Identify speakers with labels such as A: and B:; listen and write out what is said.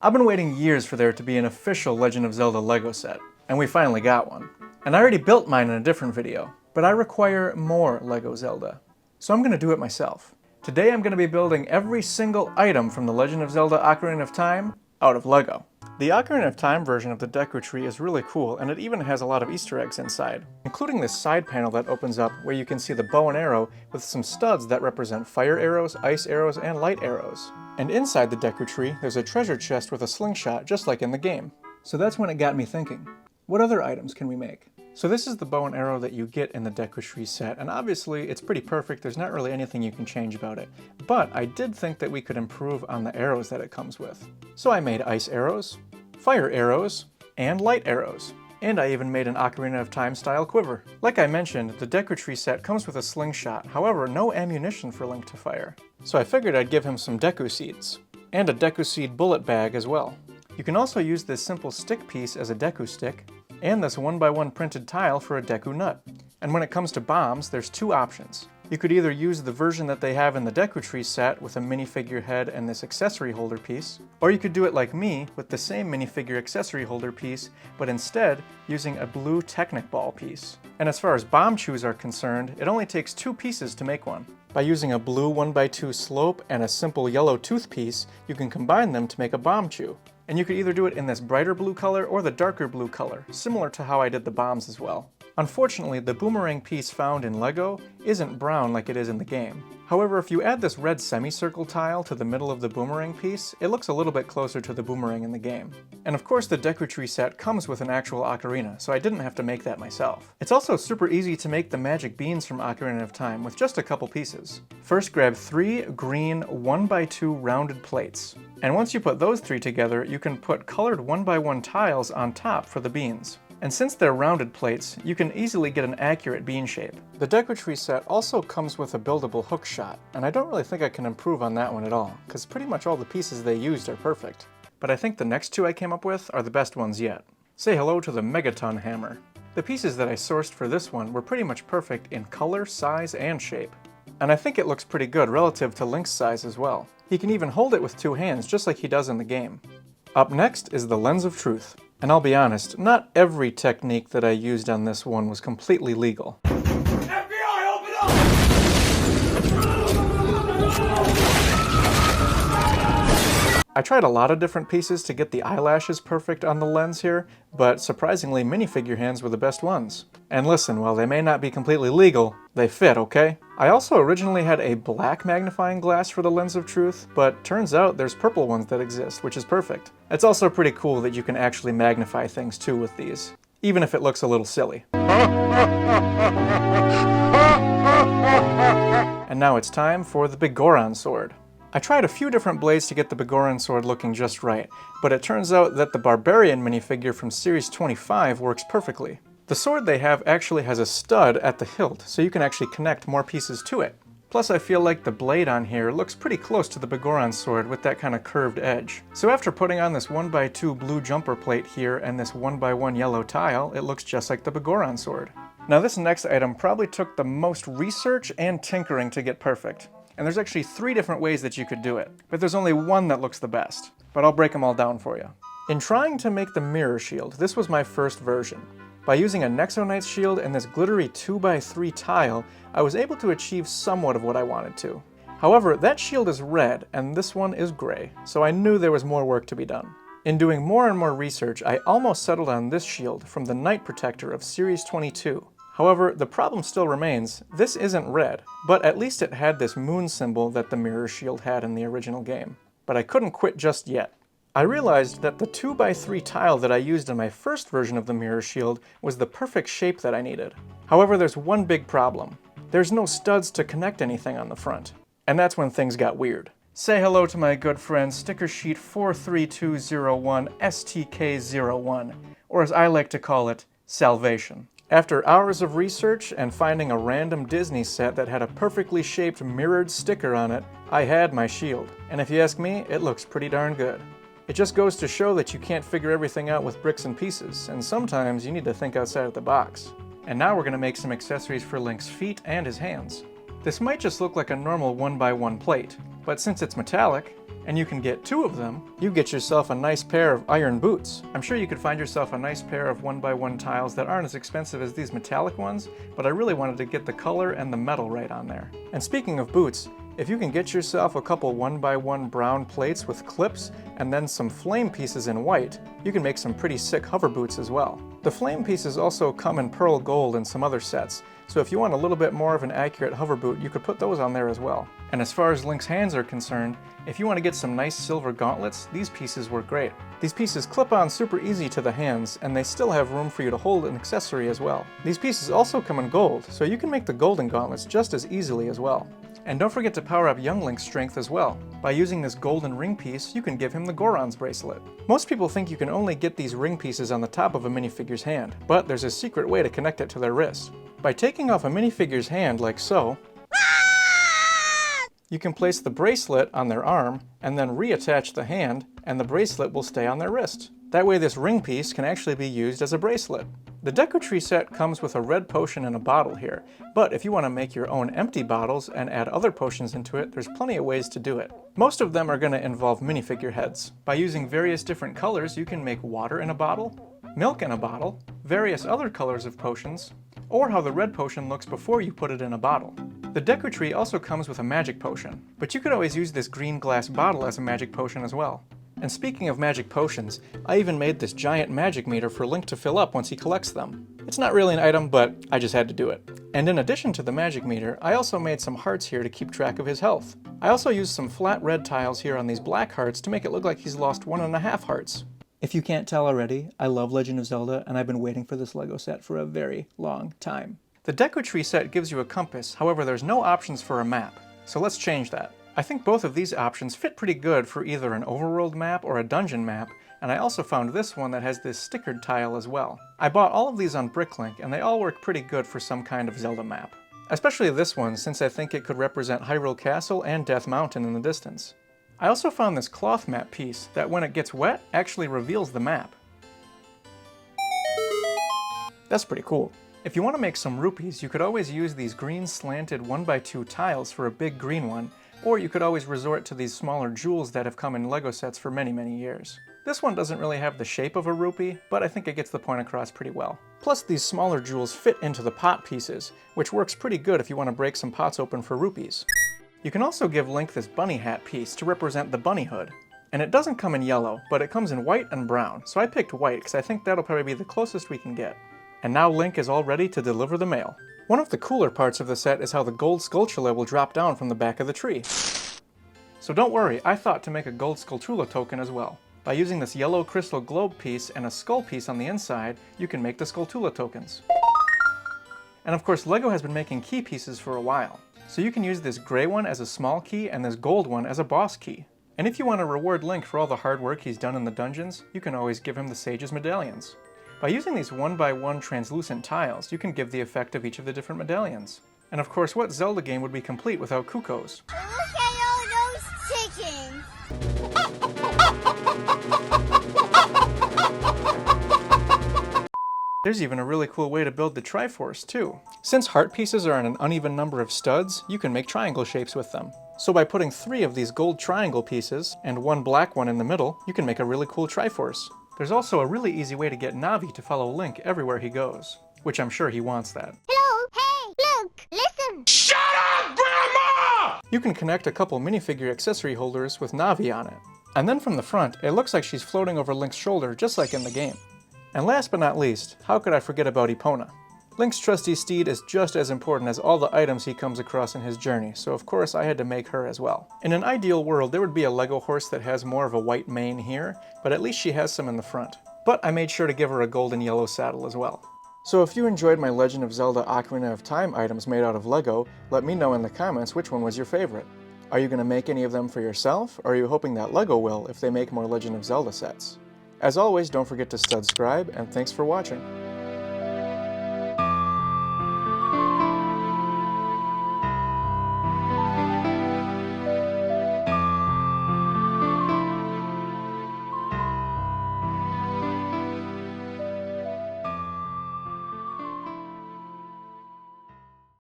A: I've been waiting years for there to be an official Legend of Zelda Lego set, and we finally got one. And I already built mine in a different video, but I require more Lego Zelda. So I'm going to do it myself. Today I'm going to be building every single item from the Legend of Zelda Ocarina of Time out of Lego. The Ocarina of Time version of the Deku tree is really cool, and it even has a lot of Easter eggs inside, including this side panel that opens up where you can see the bow and arrow with some studs that represent fire arrows, ice arrows, and light arrows. And inside the Deku tree, there's a treasure chest with a slingshot just like in the game. So that's when it got me thinking, what other items can we make? So this is the bow and arrow that you get in the Deku tree set, and obviously it's pretty perfect, there's not really anything you can change about it. But I did think that we could improve on the arrows that it comes with. So I made ice arrows, fire arrows, and light arrows. And I even made an Ocarina of Time style quiver. Like I mentioned, the Deku tree set comes with a slingshot, however no ammunition for Link to fire. So I figured I'd give him some Deku seeds. And a Deku seed bullet bag as well. You can also use this simple stick piece as a Deku stick, and this 1x1 printed tile for a Deku nut. And when it comes to bombs, there's two options. You could either use the version that they have in the Deku tree set with a minifigure head and this accessory holder piece, or you could do it like me with the same minifigure accessory holder piece, but instead using a blue Technic ball piece. And as far as Bombchus are concerned, it only takes two pieces to make one. By using a blue 1x2 slope and a simple yellow tooth piece, you can combine them to make a Bombchu. And you could either do it in this brighter blue color or the darker blue color, similar to how I did the bombs as well. Unfortunately, the Boomerang piece found in Lego isn't brown like it is in the game. However, if you add this red semicircle tile to the middle of the Boomerang piece, it looks a little bit closer to the Boomerang in the game. And of course the Deku tree set comes with an actual ocarina, so I didn't have to make that myself. It's also super easy to make the magic beans from Ocarina of Time with just a couple pieces. First grab 3 green 1x2 rounded plates. And once you put those 3 together, you can put colored 1x1 tiles on top for the beans. And since they're rounded plates, you can easily get an accurate bean shape. The Deku tree set also comes with a buildable hook shot, and I don't really think I can improve on that one at all, because pretty much all the pieces they used are perfect. But I think the next two I came up with are the best ones yet. Say hello to the Megaton Hammer. The pieces that I sourced for this one were pretty much perfect in color, size, and shape. And I think it looks pretty good relative to Link's size as well. He can even hold it with 2 hands just like he does in the game. Up next is the Lens of Truth. And I'll be honest, not every technique that I used on this one was completely legal.
B: FBI, open up!
A: I tried a lot of different pieces to get the eyelashes perfect on the lens here, but surprisingly minifigure hands were the best ones. And listen, while they may not be completely legal, they fit, okay? I also originally had a black magnifying glass for the Lens of Truth, but turns out there's purple ones that exist, which is perfect. It's also pretty cool that you can actually magnify things too with these, even if it looks a little silly. And now it's time for the Biggoron Sword. I tried a few different blades to get the Biggoron Sword looking just right, but it turns out that the Barbarian minifigure from Series 25 works perfectly. The sword they have actually has a stud at the hilt, so you can actually connect more pieces to it. Plus I feel like the blade on here looks pretty close to the Biggoron Sword with that kind of curved edge. So after putting on this 1x2 blue jumper plate here and this 1x1 yellow tile, it looks just like the Biggoron Sword. Now this next item probably took the most research and tinkering to get perfect. And there's actually 3 different ways that you could do it, but there's only one that looks the best. But I'll break them all down for you. In trying to make the mirror shield, this was my first version. By using a Nexo Knight's shield and this glittery 2x3 tile, I was able to achieve somewhat of what I wanted to. However, that shield is red, and this one is gray, so I knew there was more work to be done. In doing more and more research, I almost settled on this shield from the Knight Protector of Series 22. However, the problem still remains, this isn't red, but at least it had this moon symbol that the mirror shield had in the original game. But I couldn't quit just yet. I realized that the 2x3 tile that I used in my first version of the mirror shield was the perfect shape that I needed. However, there's one big problem. There's no studs to connect anything on the front. And that's when things got weird. Say hello to my good friend Sticker Sheet 43201 STK01, or as I like to call it, Salvation. After hours of research and finding a random Disney set that had a perfectly shaped mirrored sticker on it, I had my shield. And if you ask me, it looks pretty darn good. It just goes to show that you can't figure everything out with bricks and pieces, and sometimes you need to think outside of the box. And now we're going to make some accessories for Link's feet and his hands. This might just look like a normal 1x1 plate, but since it's metallic, and you can get 2 of them, you get yourself a nice pair of iron boots. I'm sure you could find yourself a nice pair of 1x1 tiles that aren't as expensive as these metallic ones, but I really wanted to get the color and the metal right on there. And speaking of boots, if you can get yourself a couple 1x1 brown plates with clips and then some flame pieces in white, you can make some pretty sick hover boots as well. The flame pieces also come in pearl gold and some other sets, so if you want a little bit more of an accurate hover boot, you could put those on there as well. And as far as Link's hands are concerned, if you want to get some nice silver gauntlets, these pieces work great. These pieces clip on super easy to the hands, and they still have room for you to hold an accessory as well. These pieces also come in gold, so you can make the golden gauntlets just as easily as well. And don't forget to power up young Link's strength as well. By using this golden ring piece, you can give him the Goron's bracelet. Most people think you can only get these ring pieces on the top of a minifigure's hand, but there's a secret way to connect it to their wrist. By taking off a minifigure's hand like so, you can place the bracelet on their arm and then reattach the hand, and the bracelet will stay on their wrist. That way this ring piece can actually be used as a bracelet. The Deku Tree set comes with a red potion in a bottle here, but if you want to make your own empty bottles and add other potions into it, there's plenty of ways to do it. Most of them are going to involve minifigure heads. By using various different colors, you can make water in a bottle, milk in a bottle, various other colors of potions, or how the red potion looks before you put it in a bottle. The Deku Tree also comes with a magic potion, but you could always use this green glass bottle as a magic potion as well. And speaking of magic potions, I even made this giant magic meter for Link to fill up once he collects them. It's not really an item, but I just had to do it. And in addition to the magic meter, I also made some hearts here to keep track of his health. I also used some flat red tiles here on these black hearts to make it look like he's lost 1.5 hearts. If you can't tell already, I love Legend of Zelda, and I've been waiting for this LEGO set for a very long time. The Deku Tree set gives you a compass, however there's no options for a map, so let's change that. I think both of these options fit pretty good for either an overworld map or a dungeon map, and I also found this one that has this stickered tile as well. I bought all of these on Bricklink, and they all work pretty good for some kind of Zelda map. Especially this one, since I think it could represent Hyrule Castle and Death Mountain in the distance. I also found this cloth map piece that when it gets wet, actually reveals the map. That's pretty cool. If you want to make some rupees, you could always use these green slanted 1x2 tiles for a big green one, or you could always resort to these smaller jewels that have come in LEGO sets for many, many years. This one doesn't really have the shape of a rupee, but I think it gets the point across pretty well. Plus these smaller jewels fit into the pot pieces, which works pretty good if you want to break some pots open for rupees. You can also give Link this bunny hat piece to represent the bunny hood. And it doesn't come in yellow, but it comes in white and brown, so I picked white because I think that'll probably be the closest we can get. And now Link is all ready to deliver the mail. One of the cooler parts of the set is how the gold Skulltula will drop down from the back of the tree. So don't worry, I thought to make a gold Skulltula token as well. By using this yellow crystal globe piece and a skull piece on the inside, you can make the Skulltula tokens. And of course LEGO has been making key pieces for a while. So you can use this gray one as a small key and this gold one as a boss key. And if you want to reward Link for all the hard work he's done in the dungeons, you can always give him the Sage's Medallions. By using these 1x1 translucent tiles, you can give the effect of each of the different medallions. And of course, what Zelda game would be complete without Cuccos?
C: Look at all those chickens!
A: There's even a really cool way to build the Triforce, too. Since heart pieces are on an uneven number of studs, you can make triangle shapes with them. So by putting 3 of these gold triangle pieces, and 1 black one in the middle, you can make a really cool Triforce. There's also a really easy way to get Navi to follow Link everywhere he goes, which I'm sure he wants that.
C: Hello! Hey! Look! Listen!
B: Shut up, Grandma!
A: You can connect a couple minifigure accessory holders with Navi on it. And then from the front, it looks like she's floating over Link's shoulder just like in the game. And last but not least, how could I forget about Epona? Link's trusty steed is just as important as all the items he comes across in his journey, so of course I had to make her as well. In an ideal world, there would be a LEGO horse that has more of a white mane here, but at least she has some in the front. But I made sure to give her a gold and yellow saddle as well. So if you enjoyed my Legend of Zelda Ocarina of Time items made out of LEGO, let me know in the comments which one was your favorite. Are you going to make any of them for yourself, or are you hoping that LEGO will if they make more Legend of Zelda sets? As always, don't forget to subscribe, and thanks for watching.